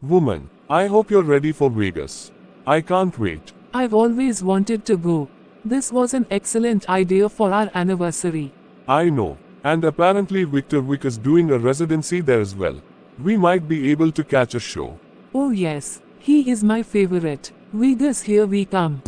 Woman, I hope you're ready for Vegas. I can't wait. I've always wanted to go. This was an excellent idea for our anniversary. I know. And apparently Victor Wick is doing a residency there as well. We might be able to catch a show. Oh yes, he is my favorite. Vegas, here we come.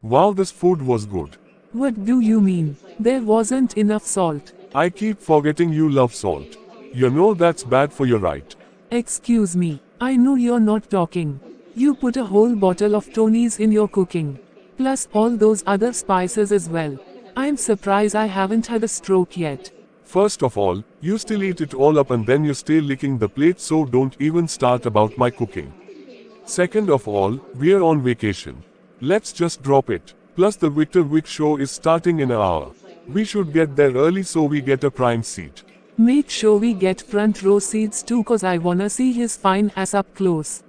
Wow, this food was good. What do you mean? There wasn't enough salt. I keep forgetting you love salt. You know that's bad for your right. Excuse me, I know you're not talking. You put a whole bottle of Tony's in your cooking. Plus all those other spices as well. I'm surprised I haven't had a stroke yet. First of all, you still eat it all up and then you stay licking the plate, so don't even start about my cooking. Second of all, we're on vacation. Let's just drop it. Plus the Victor Wick show is starting in an hour. We should get there early so we get a prime seat. Make sure we get front row seats too, cause I wanna see his fine ass up close.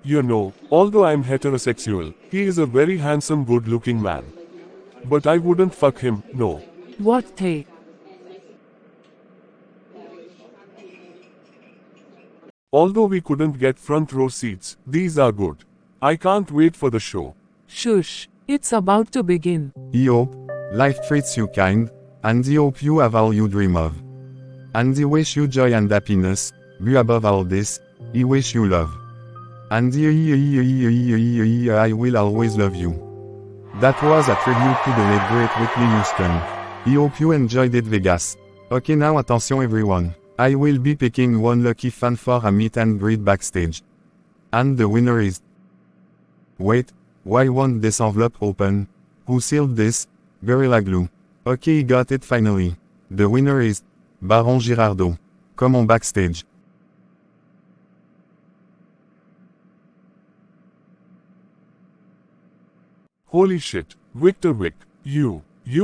You know, although I'm heterosexual, he is a very handsome, good-looking man. But I wouldn't fuck him, no. What the? Although we couldn't get front row seats, these are good. I can't wait for the show. Shush, it's about to begin. I hope life treats you kind, and I hope you have all you dream of. And I wish you joy and happiness, but above all this, I wish you love. And I will always love you. That was a tribute to the late great Whitney Houston. I hope you enjoyed it, Vegas. Okay, now attention everyone. I will be picking one lucky fan for a meet and greet backstage. And the winner is... Wait, why won't this envelope open? Who sealed this? Gorilla Glue. Okay, got it finally. The winner is... Baron Girardot. Come on backstage. Holy shit, Victor Wick, you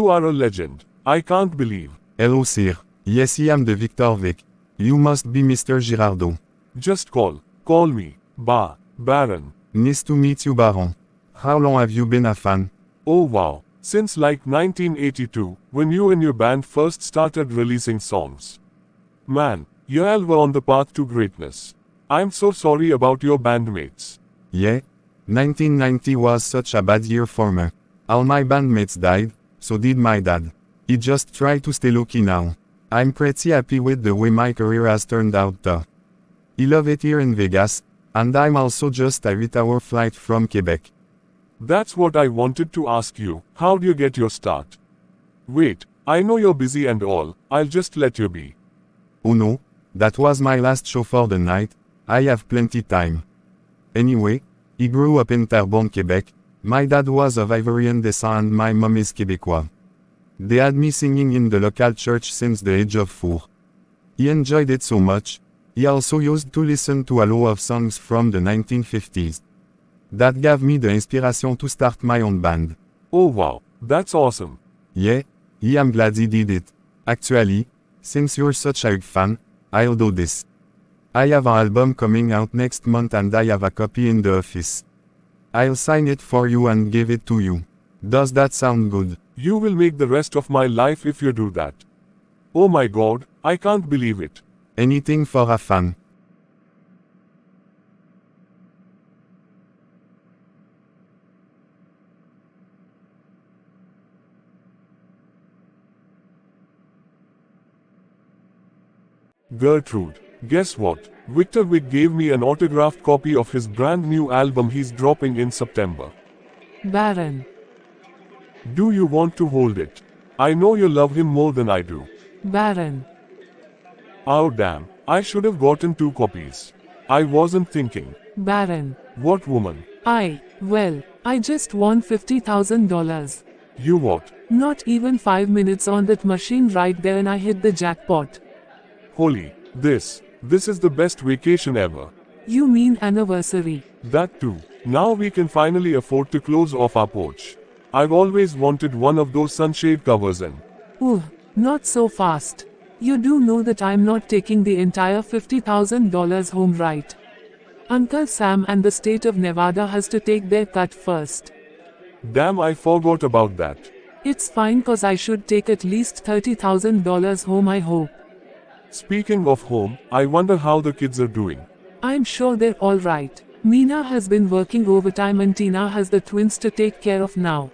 are a legend. I can't believe. Hello sir. Yes, I am the Victor Wick. You must be Mr. Girardot. Just call me, Baron. Nice to meet you, Baron. How long have you been a fan? Oh wow, since like 1982, when you and your band first started releasing songs. Man, you all were on the path to greatness. I'm so sorry about your bandmates. Yeah? 1990 was such a bad year for me. All my bandmates died, so did my dad. He just tried to stay lucky now. I'm pretty happy with the way my career has turned out though. I love it here in Vegas, and I'm also just a 8-hour flight from Quebec. That's what I wanted to ask you. How'd you get your start? Wait, I know you're busy and all, I'll just let you be. Oh no, that was my last show for the night. I have plenty time. Anyway, I grew up in Terrebonne, Quebec. My dad was of Ivorian descent and my mom is Quebecois. They had me singing in the local church since the age of 4. He enjoyed it so much. He also used to listen to a lot of songs from the 1950s. That gave me the inspiration to start my own band. Oh wow, that's awesome. Yeah, I am glad he did it. Actually, since you're such a big fan, I'll do this. I have an album coming out next month and I have a copy in the office. I'll sign it for you and give it to you. Does that sound good? You will make the rest of my life if you do that. Oh my god, I can't believe it. Anything for a fan. Gertrude, guess what? Victor Wick gave me an autographed copy of his brand new album he's dropping in September. Baron. Do you want to hold it? I know you love him more than I do. Baron. Oh damn, I should have gotten 2 copies. I wasn't thinking. Baron. What woman? I just won $50,000. You what? Not even 5 minutes on that machine right there and I hit the jackpot. Holy, this is the best vacation ever. You mean anniversary? That too. Now we can finally afford to close off our porch. I've always wanted one of those sunshade covers and... Ooh, not so fast. You do know that I'm not taking the entire $50,000 home, right? Uncle Sam and the state of Nevada has to take their cut first. Damn, I forgot about that. It's fine cause I should take at least $30,000 home I hope. Speaking of home, I wonder how the kids are doing. I'm sure they're alright. Meena has been working overtime and Tina has the twins to take care of now.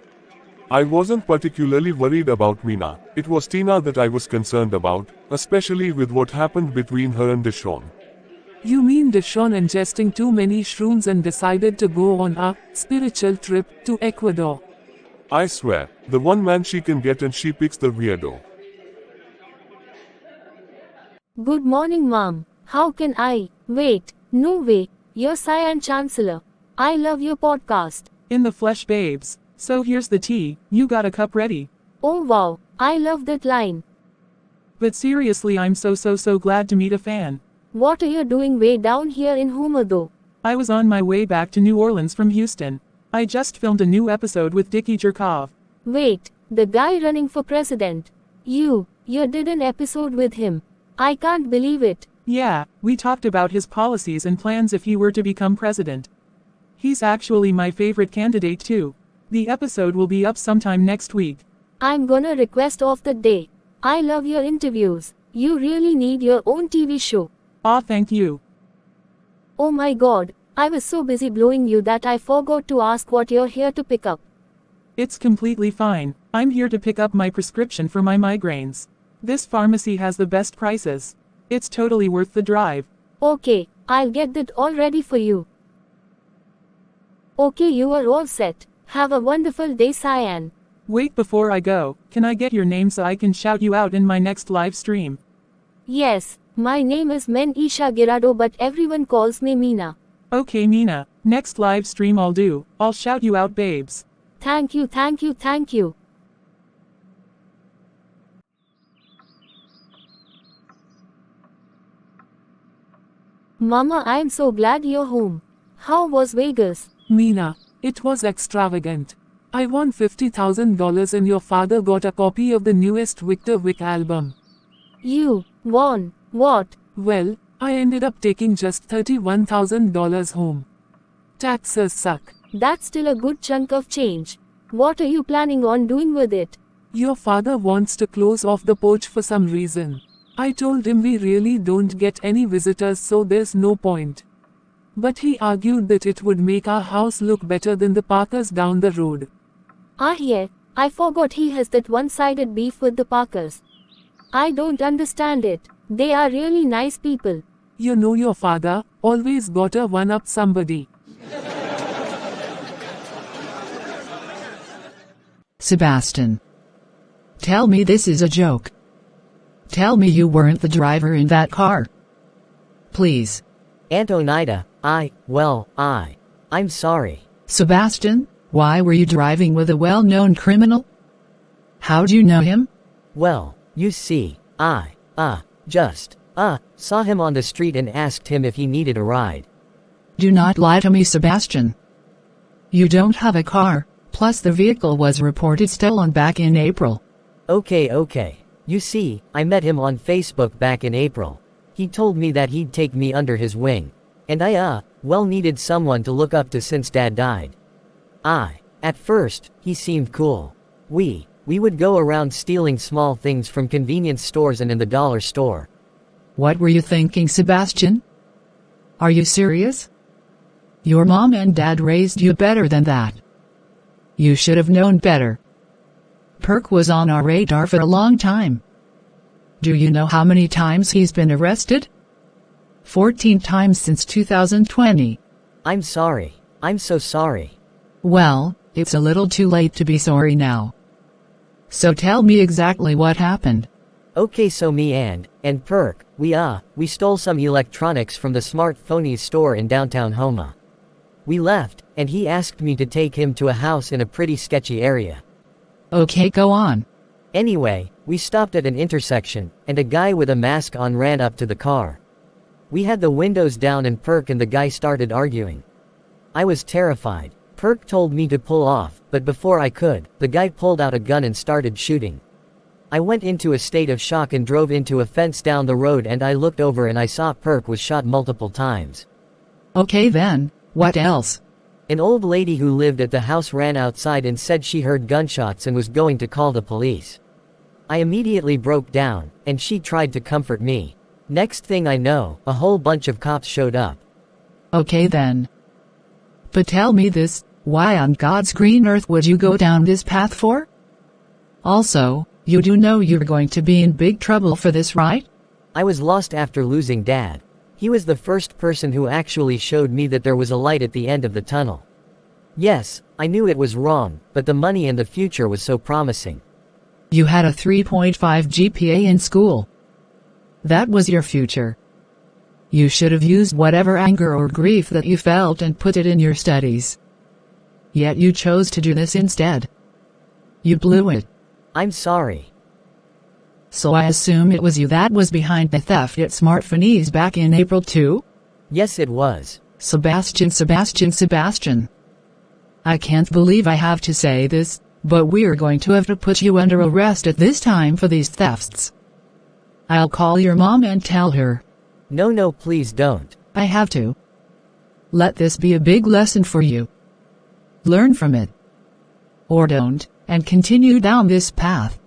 I wasn't particularly worried about Meena. It was Tina that I was concerned about, especially with what happened between her and Deshaun. You mean Deshaun ingesting too many shrooms and decided to go on a spiritual trip to Ecuador? I swear, the one man she can get and she picks the weirdo. Good morning, Mom. How can I? Wait, no way. You're Cyan Chancellor. I love your podcast. In the flesh, babes. So here's the tea, you got a cup ready. Oh wow, I love that line. But seriously, I'm so glad to meet a fan. What are you doing way down here in Homer though? I was on my way back to New Orleans from Houston. I just filmed a new episode with Dickie Jerkov. Wait, the guy running for president. You did an episode with him. I can't believe it. Yeah, we talked about his policies and plans if he were to become president. He's actually my favorite candidate too. The episode will be up sometime next week. I'm gonna request off that day. I love your interviews. You really need your own TV show. Aw, thank you. Oh my god, I was so busy blowing you that I forgot to ask what you're here to pick up. It's completely fine. I'm here to pick up my prescription for my migraines. This pharmacy has the best prices. It's totally worth the drive. Okay, I'll get that all ready for you. Okay, you are all set. Have a wonderful day, Cyan. Wait, before I go, can I get your name so I can shout you out in my next live stream? Yes, my name is Isha Girado, but everyone calls me Meena. Okay, Meena, next live stream I'll do. I'll shout you out, babes. Thank you, thank you, thank you. Mama, I'm so glad you're home. How was Vegas? Meena, it was extravagant. I won $50,000 and your father got a copy of the newest Victor Vick album. You won what? Well, I ended up taking just $31,000 home. Taxes suck. That's still a good chunk of change. What are you planning on doing with it? Your father wants to close off the porch for some reason. I told him we really don't get any visitors, so there's no point. But he argued that it would make our house look better than the Parkers down the road. Ah yeah, I forgot he has that one-sided beef with the Parkers. I don't understand it. They are really nice people. You know your father, always gotta one-up somebody. Sebastian. Tell me this is a joke. Tell me you weren't the driver in that car. Please. Antonida, I'm sorry. Sebastian, why were you driving with a well-known criminal? How'd you know him? Well, you see, I just saw him on the street and asked him if he needed a ride. Do not lie to me, Sebastian. You don't have a car, plus the vehicle was reported stolen back in April. Okay. You see, I met him on Facebook back in April. He told me that he'd take me under his wing. And I needed someone to look up to since Dad died. At first, he seemed cool. We would go around stealing small things from convenience stores and in the dollar store. What were you thinking, Sebastian? Are you serious? Your mom and dad raised you better than that. You should have known better. Perk was on our radar for a long time. Do you know how many times he's been arrested? 14 times since 2020. I'm sorry. I'm so sorry. Well, it's a little too late to be sorry now. So tell me exactly what happened. Okay, so me and Perk, we stole some electronics from the Smartphonies store in downtown Houma. We left, and he asked me to take him to a house in a pretty sketchy area. Okay, go on. Anyway, we stopped at an intersection, and a guy with a mask on ran up to the car. We had the windows down and Perk and the guy started arguing. I was terrified. Perk told me to pull off, but before I could, the guy pulled out a gun and started shooting. I went into a state of shock and drove into a fence down the road, and I looked over and I saw Perk was shot multiple times. Okay then, what else? An old lady who lived at the house ran outside and said she heard gunshots and was going to call the police. I immediately broke down, and she tried to comfort me. Next thing I know, a whole bunch of cops showed up. Okay then. But tell me this, why on God's green earth would you go down this path for? Also, you do know you're going to be in big trouble for this, right? I was lost after losing Dad. He was the first person who actually showed me that there was a light at the end of the tunnel. Yes, I knew it was wrong, but the money and the future was so promising. You had a 3.5 GPA in school. That was your future. You should have used whatever anger or grief that you felt and put it in your studies. Yet you chose to do this instead. You blew it. I'm sorry. So I assume it was you that was behind the theft at Smartphones back in April too? Yes, it was. Sebastian. I can't believe I have to say this, but we're going to have to put you under arrest at this time for these thefts. I'll call your mom and tell her. No, please don't. I have to. Let this be a big lesson for you. Learn from it. Or don't, and continue down this path.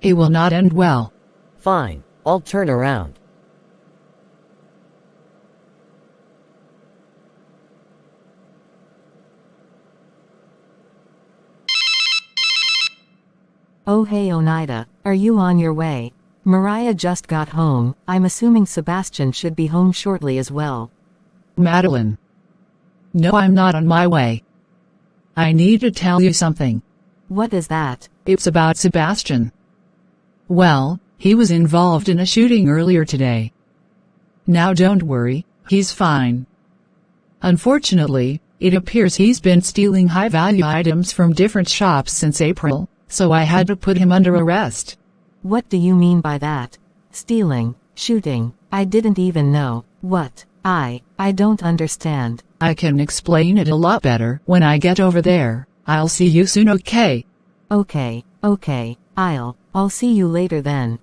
It will not end well. Fine, I'll turn around. Oh hey Oneida, are you on your way? Mariah just got home. I'm assuming Sebastian should be home shortly as well. Madeline. No, I'm not on my way. I need to tell you something. What is that? It's about Sebastian. Well, he was involved in a shooting earlier today. Now don't worry, he's fine. Unfortunately, it appears he's been stealing high-value items from different shops since April, so I had to put him under arrest. What do you mean by that? Stealing, shooting, I didn't even know. What? I don't understand. I can explain it a lot better when I get over there. I'll see you soon, okay? Okay, I'll see you later then.